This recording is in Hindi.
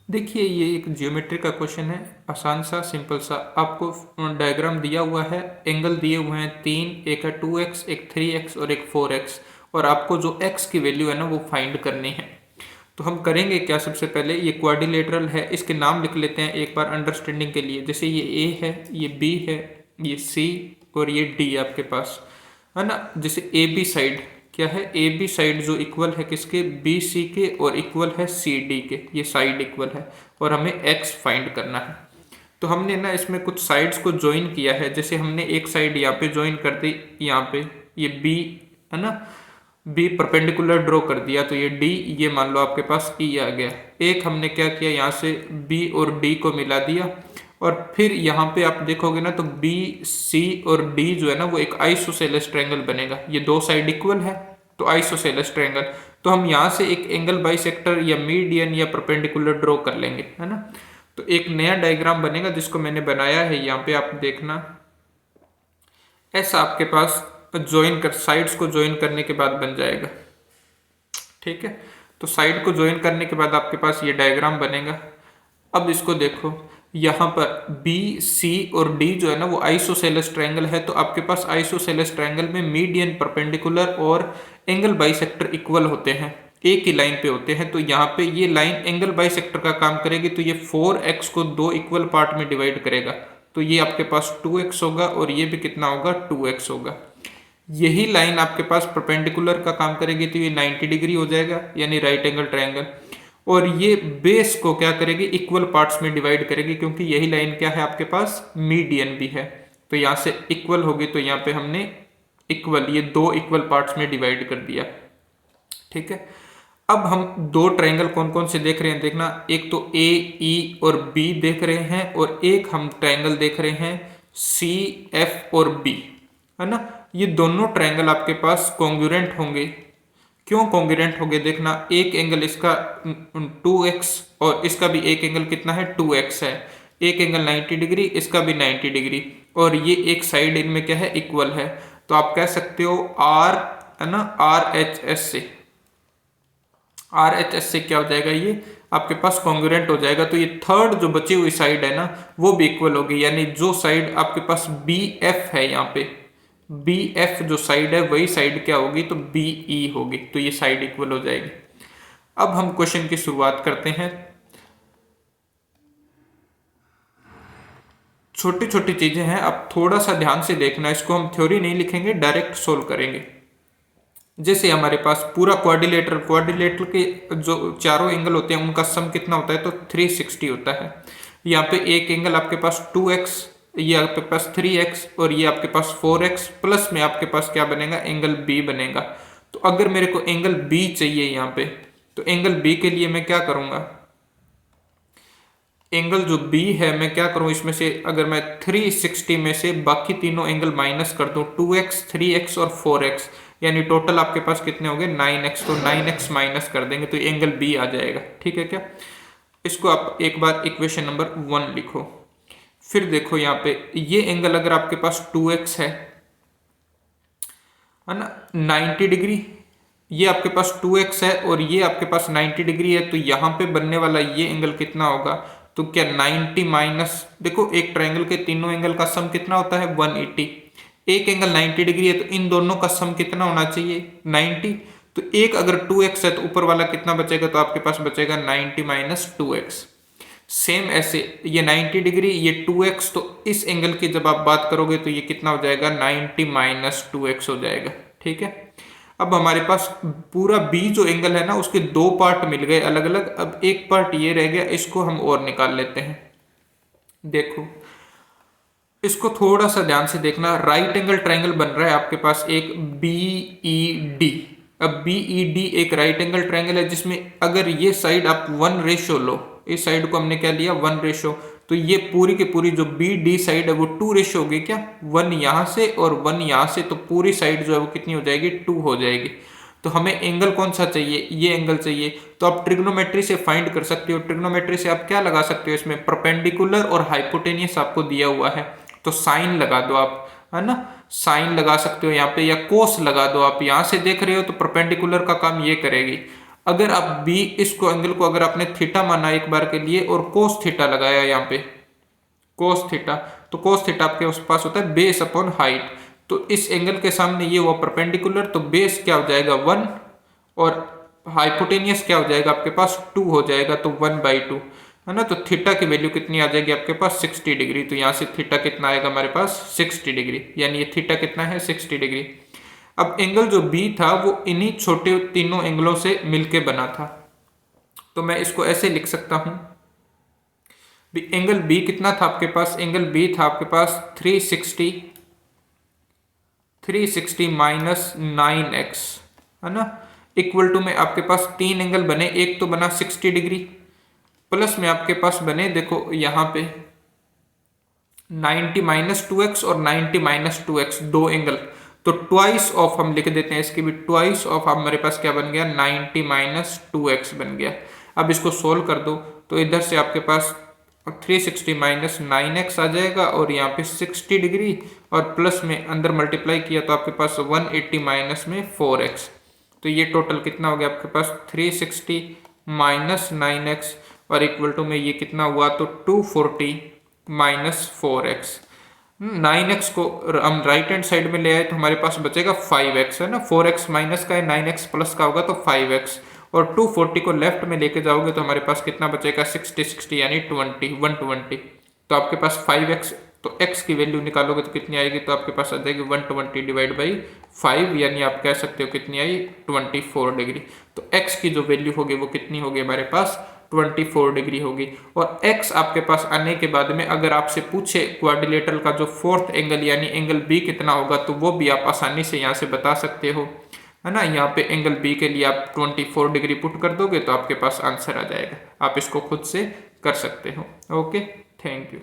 देखिए ये एक ज्योमेट्री का क्वेश्चन है, आसान सा सिंपल सा। आपको डायग्राम दिया हुआ है, एंगल दिए हुए हैं तीन, एक है 2x, एक 3x और एक 4x, और आपको जो x की वैल्यू है ना वो फाइंड करनी है। तो हम करेंगे क्या, सबसे पहले ये क्वाड्रिलेटरल है, इसके नाम लिख लेते हैं एक बार अंडरस्टैंडिंग के लिए। जैसे ये a है, ये b है, ये c और ये d आपके पास है ना। जैसे ए बी साइड क्या है, ए बी साइड जो इक्वल है किसके, बी सी के, और इक्वल है सी डी के, ये साइड इक्वल है और हमें एक्स फाइंड करना है। तो हमने ना इसमें कुछ साइड्स को ज्वाइन किया है। जैसे हमने एक साइड यहाँ पे ज्वाइन कर दी, यहाँ पे ये बी है ना, बी परपेंडिकुलर ड्रॉ कर दिया, तो ये डी, ये मान लो आपके पास ई आ गया। एक हमने क्या किया, यहाँ से बी और डी को मिला दिया, और फिर यहाँ पे आप देखोगे ना तो बी सी और डी जो है ना वो एक आइसोसेलेस ट्रायंगल बनेगा। ये दो साइड इक्वल है तो आइसोसेलेस ट्रायंगल। तो हम यहाँ से एक एंगल बाइसेक्टर या मीडियन या परपेंडिकुलर ड्रॉ कर लेंगे, है ना। तो एक नया डायग्राम बनेगा जिसको मैंने बनाया है, यहाँ पे आप देखना। ऐसा आपके पास ज्वाइन कर, साइड्स को ज्वाइन करने के बाद बन जाएगा, ठीक है। तो साइड को ज्वाइन करने के बाद आपके पास ये डायग्राम बनेगा। अब इसको देखो, यहाँ पर बी सी और डी जो है ना वो आइसोसेलेस ट्रायंगल है, तो आपके पास आइसोसेलेस ट्रायंगल में मीडियन, परपेंडिकुलर और एंगल बाइसेक्टर इक्वल होते हैं, एक ही लाइन पे होते हैं। तो यहाँ पे ये लाइन एंगल बाइसेक्टर का काम करेगी, तो ये 4x को दो इक्वल पार्ट में डिवाइड करेगा, तो ये आपके पास 2x होगा और ये भी कितना होगा, 2x होगा। यही लाइन आपके पास परपेंडिकुलर का काम करेगी, तो ये 90 डिग्री हो जाएगा, यानी राइट एंगल ट्रायंगल। और ये बेस को क्या करेगी, इक्वल पार्ट्स में डिवाइड करेगी, क्योंकि यही लाइन क्या है आपके पास, मीडियन भी है। तो यहाँ से इक्वल होगी, तो यहाँ पे हमने इक्वल, ये दो इक्वल पार्ट्स में डिवाइड कर दिया, ठीक है। अब हम दो ट्रायंगल कौन कौन से देख रहे हैं, देखना। एक तो ए ई और बी देख रहे हैं, और एक हम ट्रायंगल देख रहे हैं सी एफ और बी, है ना। ये दोनों ट्रायंगल आपके पास कॉन्ग्रुएंट होंगे। क्यों कॉन्ग्रुएंट होंगे, देखना। एक एंगल इसका 2x और इसका भी एक एंगल कितना है, 2x है। एक एंगल 90 डिग्री, इसका भी 90 डिग्री, और ये एक साइड इनमें क्या है, इक्वल है। तो आप कह सकते हो आर, है ना, आर एच एस से, आर एच एस से क्या हो जाएगा, ये आपके पास कॉन्ग्रुएंट हो जाएगा। तो ये थर्ड जो बची हुई साइड है ना वो भी इक्वल होगी, यानी जो साइड आपके पास बी एफ है, यहाँ पे बी एफ जो साइड है वही साइड क्या होगी, तो बी ई होगी, तो ये साइड इक्वल हो जाएगी। अब हम क्वेश्चन की शुरुआत करते हैं। छोटी छोटी चीजें हैं, अब थोड़ा सा ध्यान से देखना, इसको हम थ्योरी नहीं लिखेंगे, डायरेक्ट सोल्व करेंगे। जैसे हमारे पास पूरा क्वाड्रिलेटरल, क्वाड्रिलेटरल के जो चारों एंगल होते हैं उनका सम कितना होता है, तो 360 होता है। यहाँ पे एक एंगल आपके पास 2x, ये आपके पास 3x, और ये आपके पास 4x, प्लस में आपके पास क्या बनेगा, एंगल b बनेगा। तो अगर मेरे को एंगल b चाहिए यहाँ पे, तो एंगल b के लिए मैं क्या करूँगा, एंगल जो b है मैं क्या करूँ, इसमें से अगर मैं 360 में से बाकी तीनों एंगल माइनस कर दूँ, 2x, 3x और 4x, यानी टोटल आपके पास कितने हो गए, 9x, तो 9x माइनस कर देंगे तो एंगल b आ जाएगा, ठीक है क्या। इसको आप एक बार इक्वेशन नंबर 1 लिखो। फिर देखो यहाँ पे ये एंगल अगर आपके पास 2x है ना, 90 डिग्री, ये आपके पास 2x है और ये आपके पास 90 डिग्री है, तो यहाँ पे बनने वाला ये एंगल कितना होगा, तो क्या 90 माइनस, देखो एक ट्रायंगल के तीनों एंगल का सम कितना होता है, 180। एक एंगल 90 डिग्री है तो इन दोनों का सम कितना होना चाहिए, 90। तो एक अगर 2x है तो ऊपर वाला कितना बचेगा, तो आपके पास बचेगा 90 माइनस 2x। सेम ऐसे ये 90 डिग्री, ये 2x, तो इस एंगल की जब आप बात करोगे तो ये कितना हो जाएगा, 90 माइनस 2x हो जाएगा, ठीक है। अब हमारे पास पूरा b जो एंगल है ना उसके दो पार्ट मिल गए अलग अलग। अब एक पार्ट ये रह गया, इसको हम और निकाल लेते हैं। देखो इसको थोड़ा सा ध्यान से देखना, राइट एंगल ट्रायंगल बन रहा है आपके पास एक बी ई डी। अब बी ई डी एक राइट एंगल ट्रायंगल है जिसमें अगर ये साइड आप 1 रेशो लो, इस साइड को हमने क्या लिया, 1 रेशो, तो ये पूरी की पूरी जो बी डी साइड है वो 2 रेशो होगी, क्या 1 यहाँ से और 1 यहाँ से, तो पूरी साइड जो है वो कितनी हो जाएगी, 2 हो जाएगी। तो हमें एंगल कौन सा चाहिए, ये एंगल चाहिए। तो आप ट्रिग्नोमेट्री से फाइंड कर सकते हो। ट्रिग्नोमेट्री से आप क्या लगा सकते हो, इसमें परपेंडिकुलर और हाइपोटेनियस आपको दिया हुआ है, तो साइन लगा दो आप, है ना, साइन लगा सकते हो यहाँ पे, या कोस लगा दो आप। यहाँ से देख रहे हो तो परपेंडिकुलर का काम ये करेगी, अगर आप बी इसको एंगल को अगर आपने थीटा माना एक बार के लिए और कोस थीटा लगाया यहाँ पे कोस थीटा, तो कोस थीटा आपके पास होता है बेस अपॉन हाइट। तो इस एंगल के सामने ये हुआ परपेंडिकुलर, तो बेस क्या हो जाएगा 1 और हाइपोटेनियस क्या हो जाएगा आपके पास 2 हो जाएगा, तो 1/2 है ना। तो थीटा की वैल्यू कितनी आ जाएगी आपके पास 60 डिग्री। तो यहाँ से थीटा कितना आएगा हमारे पास 60 डिग्री, यानी ये थीटा कितना है 60 डिग्री। अब एंगल जो बी था वो इन्हीं छोटे तीनों एंगलों से मिलके बना था, तो मैं इसको ऐसे लिख सकता हूं। एंगल बी कितना था आपके पास, एंगल बी था आपके पास 360 माइनस 9x है ना, इक्वल टू में आपके पास तीन एंगल बने, एक तो बना 60 डिग्री प्लस में आपके पास बने देखो यहाँ पे 90 माइनस 2x और 90 माइनस 2x, दो एंगल, तो ट्वाइस ऑफ हम लिख देते हैं इसकी भी, ट्वाइस ऑफ हमारे पास क्या बन गया 90 माइनस 2x बन गया। अब इसको सोल्व कर दो तो इधर से आपके पास 360 माइनस 9x आ जाएगा और यहाँ पे 60 डिग्री और प्लस में अंदर मल्टीप्लाई किया तो आपके पास 180 माइनस में 4x, तो ये टोटल कितना हो गया आपके पास 360 माइनस 9x और इक्वल टू में ये कितना हुआ तो 240 माइनस 4x। 9x को हम राइट हैंड साइड में ले आए तो हमारे पास बचेगा 5x है ना, 4x माइनस का है 9x प्लस का होगा तो 5x, और 240 को लेफ्ट में लेके जाओगे तो हमारे पास कितना बचेगा 60 यानी 120। तो आपके पास 5x, तो x की वैल्यू निकालोगे तो कितनी आएगी, तो आपके पास आ जाएगी 120 डिवाइड बाई 5, यानी आप कह सकते हो कितनी आई 24 डिग्री। तो x की जो वैल्यू होगी वो कितनी होगी हमारे पास 24 डिग्री होगी। और x आपके पास आने के बाद में अगर आपसे पूछे क्वाड्रिलेटरल का जो फोर्थ एंगल यानी एंगल बी कितना होगा, तो वो भी आप आसानी से यहाँ से बता सकते हो है ना। यहाँ पे एंगल बी के लिए आप 24 डिग्री पुट कर दोगे तो आपके पास आंसर आ जाएगा, आप इसको खुद से कर सकते हो। Okay, thank you.